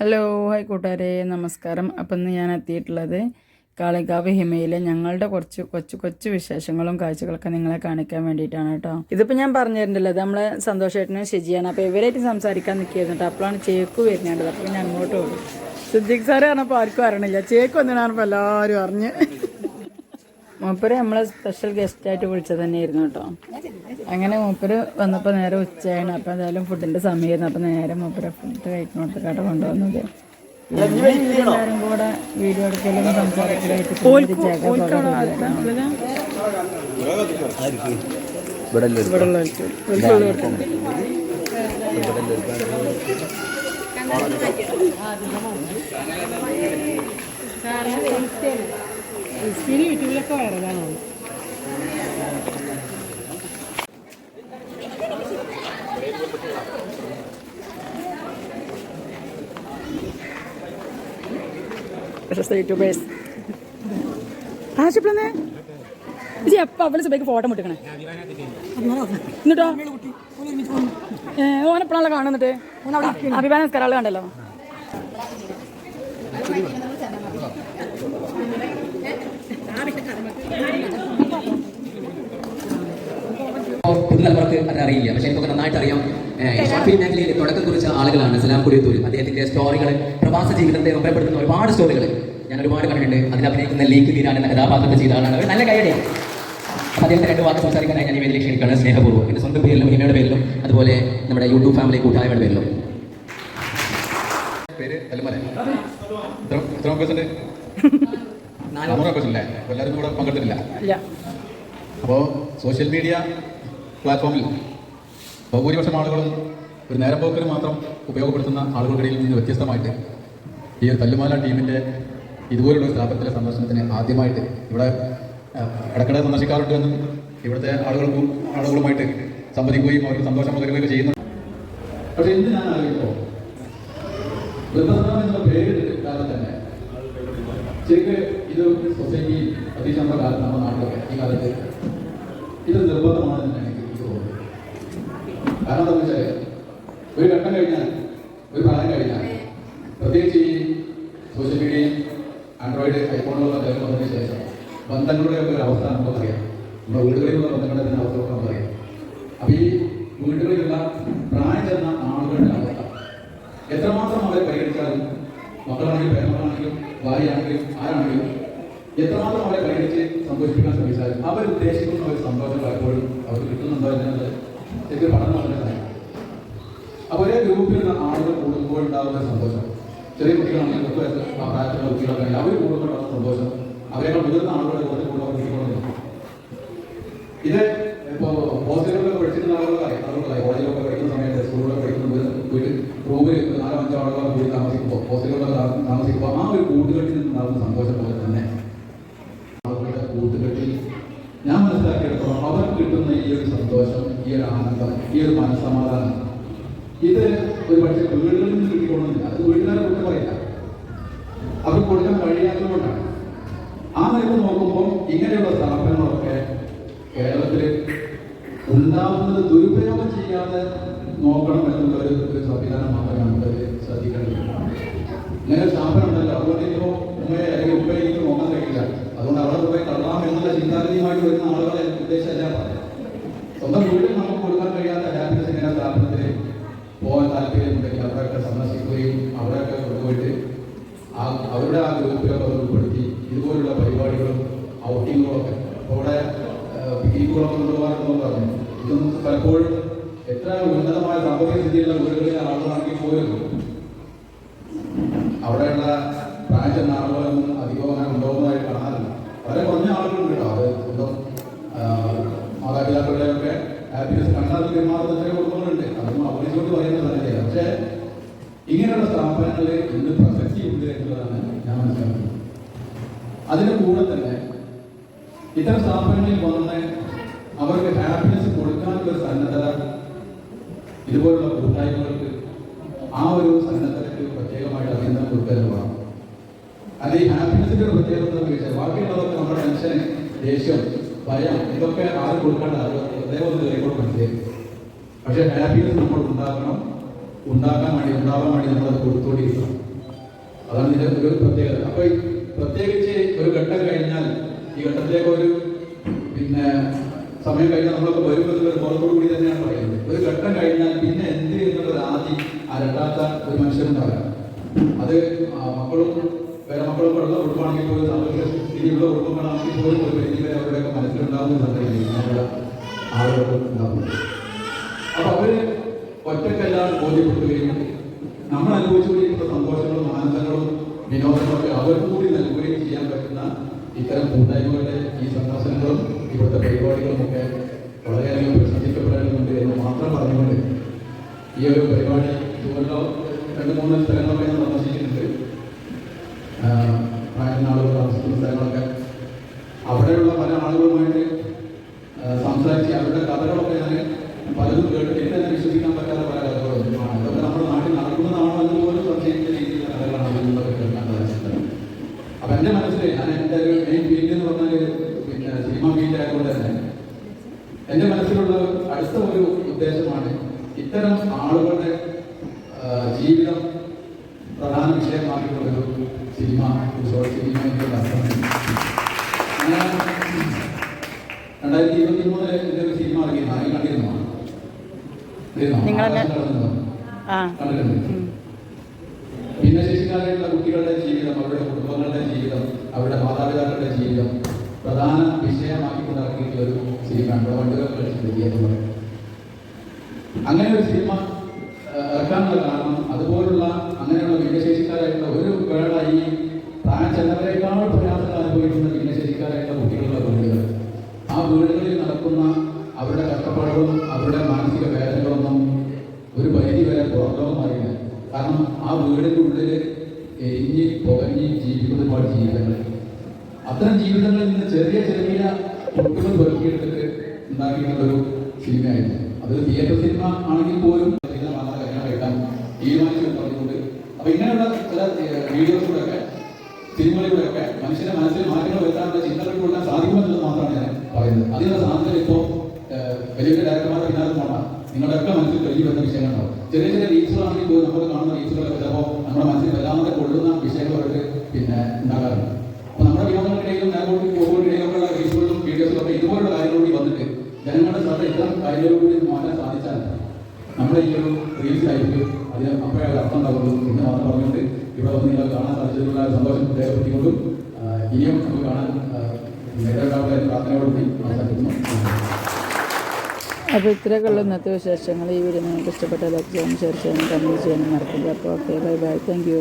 Hello hi കൂട്ടുകാരെ നമസ്കാരം. അപ്പം ഇന്ന് ഞാൻ എത്തിയിട്ടുള്ളത് കാളികാവ് ഹിമയിലെ ഞങ്ങളുടെ കൊച്ചു വിശേഷങ്ങളും കാഴ്ചകളൊക്കെ നിങ്ങളെ കാണിക്കാൻ വേണ്ടിയിട്ടാണ് കേട്ടോ. ഇതിപ്പോൾ ഞാൻ പറഞ്ഞു തരുന്നുണ്ടല്ലോ, അത് നമ്മളെ സന്തോഷമായിട്ടും ശരിയാണ്. അപ്പോൾ ഇവരായിട്ട് സംസാരിക്കാൻ നിൽക്കിയിരുന്നു കേട്ടോ. അപ്പോഴാണ് ചേക്ക് വരുന്നുണ്ട്. അപ്പോൾ ഞാൻ അങ്ങോട്ട് പോകും. സിദ്ദിഖ് സാറ് പറഞ്ഞപ്പോൾ ആർക്കും അറിയണില്ല, ചേക്ക് വന്നിടാണപ്പോൾ എല്ലാവരും അറിഞ്ഞ്. മൂപ്പര് നമ്മളെ സ്പെഷ്യൽ ഗസ്റ്റായിട്ട് വിളിച്ചത് തന്നെയായിരുന്നു കേട്ടോ. അങ്ങനെ മൂപ്പര് വന്നപ്പോൾ നേരെ ഉച്ചയാണ്. അപ്പോൾ എന്തായാലും ഫുഡിൻ്റെ സമയമായിരുന്നു. അപ്പോൾ നേരെ മൂപ്പര് ഫുഡ് കഴിക്കണോട്ട് കേട്ടോ കൊണ്ടുവന്നത്. എല്ലാവരും കൂടെ വീഡിയോ എടുക്കലും സംസാരിക്കലായിട്ട് യൂട്യൂബിലൊക്കെ വൈറലാണോ? യൂട്യൂബേഴ്സ് ആശിപ്പളേ എപ്പോൾ അവള് സുബൈക്ക് ഫോട്ടോ മുട്ടിക്കണേ എന്നിട്ടോ ഓനെപ്പോഴാണല്ലോ കാണുന്നിട്ട് അഭിമാന നമസ്കാരം കണ്ടല്ലോ. പുതുതലമുറക്ക് അത് അറിയില്ല, പക്ഷെ എനിക്കൊക്കെ നന്നായിട്ട് അറിയാം. ഷോർട്ട് ഫിലിം മേഖലയിൽ തുടക്കം കുറിച്ച ആളുകളാണ് സലാം കുടിയത്തൂർ. അദ്ദേഹത്തിന്റെ സ്റ്റോറികൾ, പ്രവാസ ജീവിതത്തെ ഉപയോഗപ്പെടുത്തുന്ന ഒരുപാട് സ്റ്റോറികൾ ഞാൻ ഒരുപാട് കണ്ടിട്ടുണ്ട്. അതിൽ അഭിനയിക്കുന്ന ലീക്ക് വീരാൻ എന്ന കഥാപാത്രത്തെ ചെയ്ത ആളാണ്. അവർ നല്ല കൈയടിയാണ്. അപ്പോൾ അദ്ദേഹത്തെ രണ്ട് വാക്ക് സംസാരിക്കാനായി ഞാൻ ഈ വേദിയിലേക്ക് ക്ഷണിക്കുകയാണ് സ്നേഹപൂർവ്വം. എൻ്റെ സ്വന്തം പേരിലും ഹിമയുടെ പേരിലും അതുപോലെ നമ്മുടെ യൂട്യൂബ് ഫാമിലി കൂട്ടായ്മയുടെ പേരിലും. പേര് എല്ലാവരും കൂടെ പങ്കെടുത്തിട്ടില്ല. അപ്പോൾ സോഷ്യൽ മീഡിയ പ്ലാറ്റ്ഫോമിൽ ബഹുഭൂരിപക്ഷം ആളുകളും ഒരു നേരമ്പോക്കിന് മാത്രം ഉപയോഗപ്പെടുത്തുന്ന ആളുകൾക്കിടയിൽ നിന്ന് വ്യത്യസ്തമായിട്ട് ഈ ഒരു തല്ലുമാല ടീമിൻ്റെ ഇതുപോലുള്ള ഒരു സ്ഥാപനത്തിലെ സന്ദർശനത്തിന് ആദ്യമായിട്ട് ഇവിടെ ഇടയ്ക്കിടെ സന്ദർശിക്കാറുണ്ട് എന്നും ഇവിടുത്തെ ആളുകളുമായിട്ട് സംവദിക്കുകയും അവർക്ക് സന്തോഷം പകരുകയും ചെയ്യുന്നു. പക്ഷേ ഇന്ന് ഞാൻ ആലോചിക്കുമ്പോൾ വൃദ്ധസദനം എന്നുള്ള പേര് കിട്ടാതെ തന്നെ ശരിക്ക് ഇത് സൊസൈറ്റി പ്രത്യേകിച്ച് നമ്മുടെ കാലത്ത്, നമ്മുടെ നാട്ടിലൊക്കെ ഈ കാലത്ത് ഇത് നിർബന്ധമാണെന്ന് എനിക്ക് തോന്നുന്നു. കാരണം എന്താണെന്ന് വെച്ചാൽ ഒരു ഘട്ടം കഴിഞ്ഞാൽ, ഒരു പ്രായം കഴിഞ്ഞാൽ, പ്രത്യേകിച്ച് ഈ സോഷ്യൽ മീഡിയയും ആൻഡ്രോയിഡ് ഐഫോണുകളൊക്കെ കയറി വന്നതിന് ശേഷം ബന്ധങ്ങളുടെയൊക്കെ ഒരു അവസ്ഥ നമുക്കറിയാം. നമ്മുടെ വീടുകളിലുള്ള ബന്ധങ്ങളുടെ അവസ്ഥ നമുക്കറിയാം. അപ്പോൾ ഈ വീടുകളിലുള്ള പ്രായം ചെന്ന ആളുകളുടെ അവസ്ഥ എത്രമാത്രം അവരെ പരിഗണിച്ചാലും, മക്കളാണെങ്കിലും പേരമക്കളാണെങ്കിലും ഭാര്യയാണെങ്കിലും ആരാണെങ്കിലും എത്രമാത്രം അവരെ പരിഗണിച്ച് സന്തോഷിപ്പിക്കാൻ ശ്രമിച്ചാലും അവർ ഉദ്ദേശിക്കുന്ന ഒരു സന്തോഷം പലപ്പോഴും അവർക്ക് കിട്ടുന്നുണ്ടോ എന്നത് ശരിക്കും പഠനം നടത്തുന്നതാണ്. അപ്പോൾ ഒരേ ഗ്രൂപ്പിലുള്ള ആളുകൾ കൂടുമ്പോൾ ഉണ്ടാകുന്ന സന്തോഷം, ചെറിയ കുട്ടികളാണെങ്കിൽ 10 വയസ്സ് പ്രായത്തിലുള്ള കുട്ടികളാണെങ്കിൽ അവർ കൂടുമ്പോഴുള്ള സന്തോഷം അവരെക്കാൾ മുതിർന്ന ആളുകളെ കുറച്ച് കൂടുതൽ കിട്ടിക്കൊള്ളുന്നു. ഇത് ഇപ്പോൾ ഹോസ്റ്റലുകളിലൊക്കെ പഠിച്ചിരുന്ന ആളുകളായി കോളേജിലൊക്കെ പഠിക്കുന്ന സമയത്ത്, സ്കൂളിലൊക്കെ പഠിക്കുന്ന വീട്ടിൽ റൂമിൽ 4-5 ആളുകളൊക്കെ കൂടി താമസിക്കുമ്പോൾ, ഹോസ്റ്റലുകളിലൊക്കെ താമസിക്കുമ്പോൾ ആ ഒരു കൂട്ടുകെട്ടിൽ നിന്നുണ്ടാകുന്ന സന്തോഷം പോലെ തന്നെ ആളുകളുടെ കൂട്ടുകെട്ടിൽ ഞാൻ മനസ്സിലാക്കിയെടുത്തോളം അവർക്ക് കിട്ടുന്ന ഈ ഒരു സന്തോഷം, ഈ ഒരു ആനന്ദം, ഈ ഒരു മനസ്സമാധാനം, ഇത് ഒരു പക്ഷേ വീടുകളിൽ നിന്ന് കിട്ടിക്കൊള്ളുന്നില്ല. അത് വീട്ടുകാരെ കുറ്റം പറയില്ല, അവർക്ക് കൊടുക്കാൻ കഴിയാത്തതുകൊണ്ടാണ്. ആ നിലക്ക് നോക്കുമ്പോൾ ഇങ്ങനെയുള്ള സ്ഥാപനങ്ങളൊക്കെ കേരളത്തിൽ ഉണ്ടാവുന്നത് ദുരുപയോഗം ചെയ്യാതെ നോക്കണം എന്നുള്ള ഒരു സംവിധാനം മാത്രമേ നമുക്ക് ശ്രദ്ധിക്കേണ്ടത്. ഇങ്ങനെ സ്ഥാപനം ഉണ്ടല്ലോ, അതുകൊണ്ട് ഇപ്പോൾ ഉമ്മയെ അല്ലെങ്കിൽ ഉപ്പയെ എനിക്ക് നോക്കാൻ കഴിയില്ല, അതുകൊണ്ട് അവിടെ പോയി തള്ളാം എന്നുള്ള ചിന്താഗതിയുമായിട്ട് വരുന്ന ആളുകളെ ഉദ്ദേശിച്ചല്ല പറയാം. സ്വന്തം വീട്ടിൽ നമുക്ക് കൊടുക്കാൻ കഴിയാത്ത ഹാപ്പിനെസ് ഇങ്ങനെ സ്ഥാപനത്തിൽ പോകാൻ താല്പര്യമുണ്ടെങ്കിൽ അവരൊക്കെ സന്ദർശിക്കുകയും അവരൊക്കെ കൊണ്ടുപോയിട്ട് അവരുടെ ആ ഗ്രൂപ്പിലൊക്കെ ഉൾപ്പെടുത്തി ഇതുപോലുള്ള പരിപാടികളും ഔട്ടിങ്ങുകളൊക്കെ അവിടെ പിക്നിക്കുകളൊക്കെ കൊണ്ടുപോകാറുണ്ടെന്ന് പറഞ്ഞു. ഇതൊന്നും പലപ്പോഴും എത്ര ഉന്നതമായ സാമ്പത്തിക സ്ഥിതിയുള്ള വീടുകളിലെ ആളുകളാണെങ്കിൽ പോലും അവിടെയുള്ള പ്രായം ചെന്ന ആളുകളൊന്നും അധികം അങ്ങനെ കൊണ്ടുപോകുന്നതായി കാണാറില്ല. വളരെ കുറഞ്ഞ ആളുകളുണ്ട് കേട്ടോ. അത് സ്വന്തം മാതാപിതാക്കളുടെയൊക്കെ ഹാപ്പിനെസ് കണ്ടാൽ പെരുമാറുന്നതിനെ കൊടുക്കുന്നുണ്ട്. അതൊന്നും അവരിച്ചോട്ട് പറയുന്നത് തന്നെയല്ല. പക്ഷേ ഇങ്ങനെയുള്ള സ്ഥാപനങ്ങളിൽ ഇന്ന് പ്രസക്തി ഉണ്ട് എന്നുള്ളതാണ് ഞാൻ മനസ്സിലാക്കുന്നത്. അതിന് കൂടെ തന്നെ ഇത്തരം സ്ഥാപനങ്ങളിൽ വന്ന് അവർക്ക് ഹാപ്പിനെസ് കൊടുക്കാനുള്ള സന്നദ്ധത ഇതുപോലുള്ള കൂട്ടായ്മകൾക്ക് ആ ഒരു സന്നദ്ധതയ്ക്ക് പ്രത്യേകമായിട്ട് അഭിനന്ദനം കൊടുക്കാൻ വേണം. അത് ഈ ഹാപ്പിനെസിന്റെ ഒരു പ്രത്യേകത എന്ന് ചോദിച്ചാൽ ബാക്കിയുള്ളതൊക്കെ നമ്മുടെ ടെൻഷൻ, ദേഷ്യം, ഭയം ഇതൊക്കെ ആരും കൊടുക്കേണ്ട പ്രത്യേകം ഒന്ന് കൈകൊണ്ട് മനസ്സിലാക്കും. പക്ഷെ ഹാപ്പിനെസ് നമ്മൾ ഉണ്ടാക്കാൻ വേണ്ടി നമ്മളത് കൊടുത്തോണ്ടിരിക്കണം. ഒരു പ്രത്യേകത. അപ്പൊ പ്രത്യേകിച്ച് ഒരു ഘട്ടം കഴിഞ്ഞാൽ ഈ ഘട്ടത്തിലേക്ക് ഒരു പിന്നെ സമയം കഴിഞ്ഞാൽ നമ്മളൊക്കെ വരുമ്പോൾ പുറത്തോടു കൂടി തന്നെയാണ് പറയുന്നത്. ഒരു ഘട്ടം കഴിഞ്ഞാൽ പിന്നെ എന്ത് എന്നുള്ളത് ആദ്യം അരട്ടാത്ത ഒരു മനുഷ്യനുണ്ടാവില്ല. അത് മക്കളും വേറെ മക്കളും ഉള്ള കുടുംബമാണെങ്കിൽ പോലും സാമ്പത്തിക സ്ഥിതിയുള്ള കുടുംബങ്ങളാണെങ്കിൽ പോലും ഒരു പരിധി വരെ അവരുടെയൊക്കെ മനസ്സിലുണ്ടാകുന്ന നമ്മുടെ ആളുകൾ ഉണ്ടാകുന്നത്. അപ്പൊ അവര് ഒറ്റക്കെല്ലാം ബോധ്യപ്പെടുത്തുകയും നമ്മൾ അനുഭവിച്ചുകൊണ്ടിരിക്കുന്ന സന്തോഷങ്ങളും ആനന്ദങ്ങളും വിനോദങ്ങളൊക്കെ അവർക്ക് കൂടി നൽകുകയും ചെയ്യാൻ പറ്റുന്ന ഇത്തരം കൂട്ടായ്മകളുടെ ഈ സന്ദർശനങ്ങളും ഇവിടുത്തെ പരിപാടികളും ഒക്കെ വളരെയധികം പ്രശംസിക്കപ്പെടേണ്ടതുണ്ട് എന്ന് മാത്രം പറഞ്ഞുകൊണ്ട് ഈ ഒരു പരിപാടി ഇതുപോലെ 2-3 സ്ഥലങ്ങളൊക്കെ ഞാൻ സന്ദർശിച്ചിട്ടുണ്ട്. ആളുകൾ താമസിക്കുന്ന സ്ഥലങ്ങളൊക്കെ അവിടെയുള്ള പല ആളുകളുമായിട്ട് സംസാരിച്ച് അവരുടെ കഥകളൊക്കെ ഞാൻ പലതും കേട്ടിട്ട് എനിക്ക് തന്നെ വിശ്വസിക്കാൻ പറ്റാത്ത പല കഥകളും അതൊക്കെ നമ്മുടെ നാട്ടിൽ നടക്കുന്നതാണോ എന്ന് പോലും സംശയിക്കുന്ന രീതിയിലുള്ള കഥകളാണ് അതിലൊക്കെ കേൾക്കാൻ സാധിച്ചത്. അപ്പൊ എന്റെ മനസ്സിൽ ഞാൻ എൻ്റെ ഒരു മെയിൻ ഫീൽഡ് എന്ന് പറഞ്ഞാൽ പിന്നെ സിനിമ ഫീൽഡ് ആയതുകൊണ്ട് തന്നെ എന്റെ മനസ്സിലുള്ള അടുത്ത ഒരു ഉദ്ദേശമാണ് ഇത്തരം ആളുകളുടെ ജീവിതം പ്രധാന വിഷയമാക്കിയിട്ടുള്ളൊരു സിനിമ, ഷോർട്ട് സിനിമ എന്നുള്ള അർത്ഥം. ഞാൻ 2023 എൻ്റെ ഒരു സിനിമ ഇറങ്ങിയിരുന്നു. ആരെയും കണ്ടിരുന്നോ? കണ്ടിട്ടുണ്ട്. ഭിന്നശേഷിക്കാരായിട്ടുള്ള കുട്ടികളുടെ ജീവിതം, അവരുടെ കുടുംബങ്ങളുടെ ജീവിതം, അവരുടെ മാതാപിതാക്കളുടെ ജീവിതം പ്രധാന വിഷയമാക്കിക്കൊണ്ട് ഇറങ്ങിയിട്ടുള്ള ഒരു സിനിമയാണ് വണ്ടുകൾ കളിച്ചിട്ടുണ്ട്. അങ്ങനെ ഒരു സിനിമ ഇറക്കാനുള്ള കാരണം അതുപോലുള്ള അങ്ങനെയുള്ള ഭിന്നശേഷിക്കാരായിട്ടുള്ള ഒരു വേള ഈ പ്രായം ചെന്നവരെക്കാൾ പ്രയാസങ്ങൾ അനുഭവിക്കുന്ന ഭിന്നശേഷിക്കാരായിട്ടുള്ള കുട്ടികളുടെ വീടുകൾ, ആ വീടുകളിൽ നടക്കുന്ന അവരുടെ കഷ്ടപ്പാടുകളും അവരുടെ മാനസിക വേദനകളൊന്നും ഒരു പരിധി വരെ പുറത്തോന്നറിയില്ല. കാരണം ആ വീടിൻ്റെ ഉള്ളിൽ എരിഞ്ഞ് പുകഞ്ഞ് ജീവിക്കുന്ന ഒരുപാട് ജീവിതങ്ങൾ, അത്തരം ജീവിതങ്ങളിൽ നിന്ന് ചെറിയ ചെറിയ കുട്ടികൾ പെറുക്കിയെടുത്തിട്ട് ഉണ്ടാക്കിയിട്ടുള്ളൊരു സിനിമയായിരുന്നു. അതൊരു തിയേറ്റർ സിനിമ ആണെങ്കിൽ പോലും തീരുമാനിച്ചു പറഞ്ഞുകൊണ്ട് അപ്പൊ ഇങ്ങനെയുള്ള ചില വീഡിയോസിലൂടെയൊക്കെ സിനിമകളിലൂടെയൊക്കെ മനുഷ്യന്റെ മനസ്സിൽ മാറ്റങ്ങൾ വരുത്താനുള്ള ചിന്തകൾ കൊടുക്കാൻ സാധിക്കുമെന്നുള്ളത് മാത്രമാണ് ഞാൻ പറയുന്നത്. അതിനുള്ള സാധ്യത ഇപ്പോൾ വലിയ വലിയ ഡയറക്ടർമാരുടെ പിന്നാലെ പോകണ്ട, നിങ്ങളുടെയൊക്കെ മനസ്സിൽ കഴിഞ്ഞു വരുന്ന വിഷയങ്ങളുണ്ടാവും. ചെറിയ ചെറിയ റീൽസുകളാണെങ്കിൽ പോലും നമ്മൾ കാണുന്ന റീൽസുകളൊക്കെ ചിലപ്പോൾ നമ്മുടെ മനസ്സിൽ വല്ലാതെ കൊള്ളുന്ന വിഷയങ്ങൾ അവർക്ക് പിന്നെ ഉണ്ടാകാറുണ്ട്. അപ്പൊ നമ്മുടെ വിനോദങ്ങൾക്കിടയിലും പോകുമ്പോഴിടയിലൊക്കെയുള്ള റീൽസുകളും വീഡിയോസിലൊക്കെ ഇതുപോലുള്ള കാര്യങ്ങളൂടി വന്നിട്ട് ജനങ്ങളുടെ ശ്രദ്ധ ഇത്തരം കാര്യങ്ങളിലൂടെ മാറ്റാൻ സാധിച്ചാൽ നമ്മുടെ ഈ ഒരു റീൽസ് ആയിരിക്കും അതിന് അപ്പോഴേ അർത്ഥം ഉണ്ടാകുള്ളൂ എന്ന് മാത്രം പറഞ്ഞുകൊണ്ട് ഇവിടെ വന്ന് നിങ്ങൾ കാണാൻ സാധിച്ചതിലുള്ള സന്തോഷം രേഖപ്പെടുത്തിക്കൊണ്ടും ഇനിയും നമുക്ക് കാണാൻ നേതാക്കളുടെ പ്രാർത്ഥനയോടുകൂടി അവസാനിക്കുന്നു. അപ്പോൾ ഇത്രയൊക്കെയുള്ള ഇന്നത്തെ വിശേഷങ്ങൾ. ഈ വീഡിയോ നിങ്ങൾക്ക് ഇഷ്ടപ്പെട്ട ലൈക്ക് ചെയ്യാനും ഷെയർ ചെയ്യാനും കമൻറ്റ് ചെയ്യാനും മറക്കില്ല. അപ്പോൾ okay, bye bye, thank you.